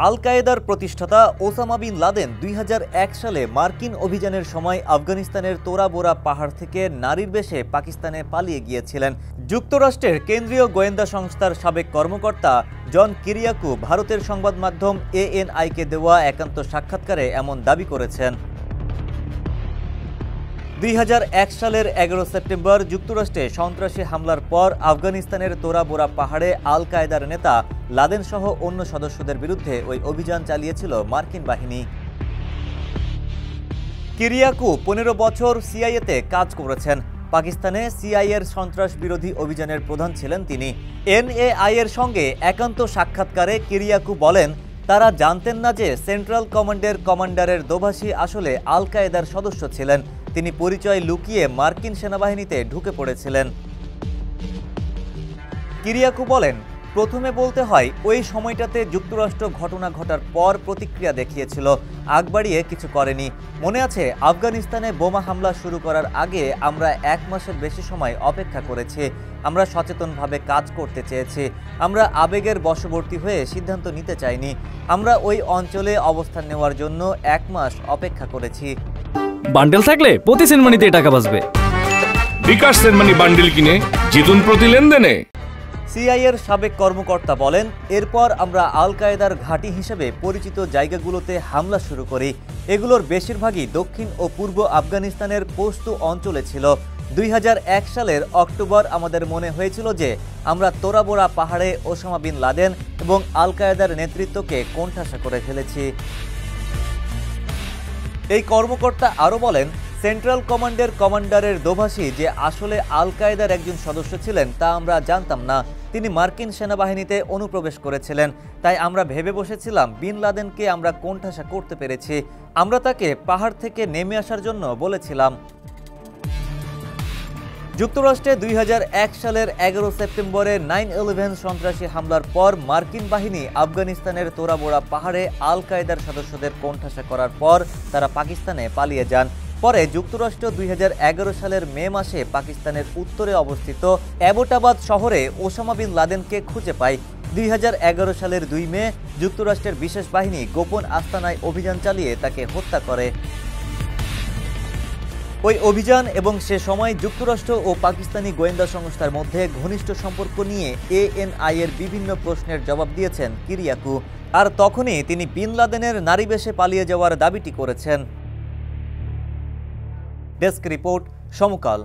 আল কায়েদার প্রতিষ্ঠাতা Osama bin Laden ২০০১ সালে মার্কিন অভিযানের সময় আফগানিস্তানের তোরা বোরা পাহাড় থেকে নারীর বেশে পাকিস্তানে পালিয়ে গিয়েছিলেন। যুক্তরাষ্ট্রের কেন্দ্রীয় গোয়েন্দা সংস্থার সাবেক কর্মকর্তা জন কিরিয়াকু ভারতের সংবাদ মাধ্যম ANI-কে দেওয়া একান্ত সাক্ষাৎকারে এমন দাবি করেছেন। ২০০১ সালের ১১ সেপ্টেম্বর যুক্তরাষ্ট্রে সন্ত্রাসী হামলার পর আফগানিস্তানের তোরা বোরা পাহাড়ে আল কায়েদার নেতা লাদেন সহ অন্য সদস্যদের বিরুদ্ধে ওই অভিযান চালিয়েছিল মার্কিন বাহিনী। কিরিয়াকু ১৫ বছর CIA-তে কাজ করেছেন। পাকিস্তানে CIA-এর সন্ত্রাস বিরোধী অভিযানের প্রধান ছিলেন তিনি। NAI-এর সঙ্গে একান্ত সাক্ষাৎকারে কিরিয়াকু বলেন, তারা জানতেন না যে সেন্ট্রাল কমান্ডের কমান্ডারের দোভাষী আসলে আল কায়েদার সদস্য ছিলেন। তিনি পরিচয় লুকিয়ে মার্কিন সেনাবাহিনীতে ঢুকে পড়েছিলেন। কিরিয়াকু বলেন, প্রথমে বলতে হয় ওই সময়টাতে যুক্তরাষ্ট্র ঘটনা ঘটার পর প্রতিক্রিয়া দেখিয়েছিল, আগ বাড়িয়ে কিছু করেনি। মনে আছে, আফগানিস্তানে বোমা হামলা শুরু করার আগে আমরা ১ মাসের বেশি সময় অপেক্ষা করেছি। আমরা সচেতনভাবে কাজ করতে চেয়েছি। আমরা আবেগের বশবর্তী হয়ে সিদ্ধান্ত নিতে চাইনি। আমরা ওই অঞ্চলে অবস্থান নেওয়ার জন্য ১ মাস অপেক্ষা করেছি। বান্ডেল থাকলে প্রতি সেনমানিতে টাকা বাঁচবে। বিকাশ সেনমানি বান্ডেল কিনে জিতুন প্রতি লেনদেনে। CIA-এর সাবেক কর্মকর্তা বলেন, এরপর আমরা আল কায়েদার ঘাঁটি হিসেবে পরিচিত জায়গাগুলোতে হামলা শুরু করি। এগুলোর বেশিরভাগই দক্ষিণ ও পূর্ব আফগানিস্তানের পশতু অঞ্চলে ছিল। ২০০১ সালের অক্টোবর আমাদের মনে হয়েছিল যে আমরা তোরা বোরা পাহাড়ে ওসামা বিন লাদেন এবং আল কায়েদার নেতৃত্বকে কোণঠাসা করে ফেলেছি। এই কর্মকর্তা আরও বলেন, সেন্ট্রাল কমান্ডের কমান্ডারের দোভাষী যে আসলে আল কায়েদার একজন সদস্য ছিলেন তা আমরা জানতাম না। তিনি মার্কিন সেনাবাহিনীতে অনুপ্রবেশ করেছিলেন। তাই আমরা ভেবে বসেছিলাম বিন লাদেনকে আমরা কোণঠাসা করতে পেরেছি। আমরা তাকে পাহাড় থেকে নেমে আসার জন্য বলেছিলাম। যুক্তরাষ্ট্রে ২০০১ সালের ১১ সেপ্টেম্বরে 9/11 সন্ত্রাসী হামলার পর মার্কিন বাহিনী আফগানিস্তানের তোরা বোরা পাহাড়ে আল কায়েদার সদস্যদের কোণঠাসা করার পর তারা পাকিস্তানে পালিয়ে যান। পরে যুক্তরাষ্ট্র ২০১১ সালের মে মাসে পাকিস্তানের উত্তরে অবস্থিত অ্যাবোটাবাদ শহরে ওসামা বিন লাদেনকে খুঁজে পায়। ২০১১ সালের ২ মে যুক্তরাষ্ট্রের বিশেষ বাহিনী গোপন আস্তানায় অভিযান চালিয়ে তাকে হত্যা করে। ওই অভিযান এবং সে সময় যুক্তরাষ্ট্র ও পাকিস্তানি গোয়েন্দা সংস্থার মধ্যে ঘনিষ্ঠ সম্পর্ক নিয়ে ANI-এর বিভিন্ন প্রশ্নের জবাব দিয়েছেন কিরিয়াকু। আর তখনই তিনি বিন লাদেনের নারী বেশে পালিয়ে যাওয়ার দাবিটি করেছেন। ডেস্ক রিপোর্ট, সমকাল।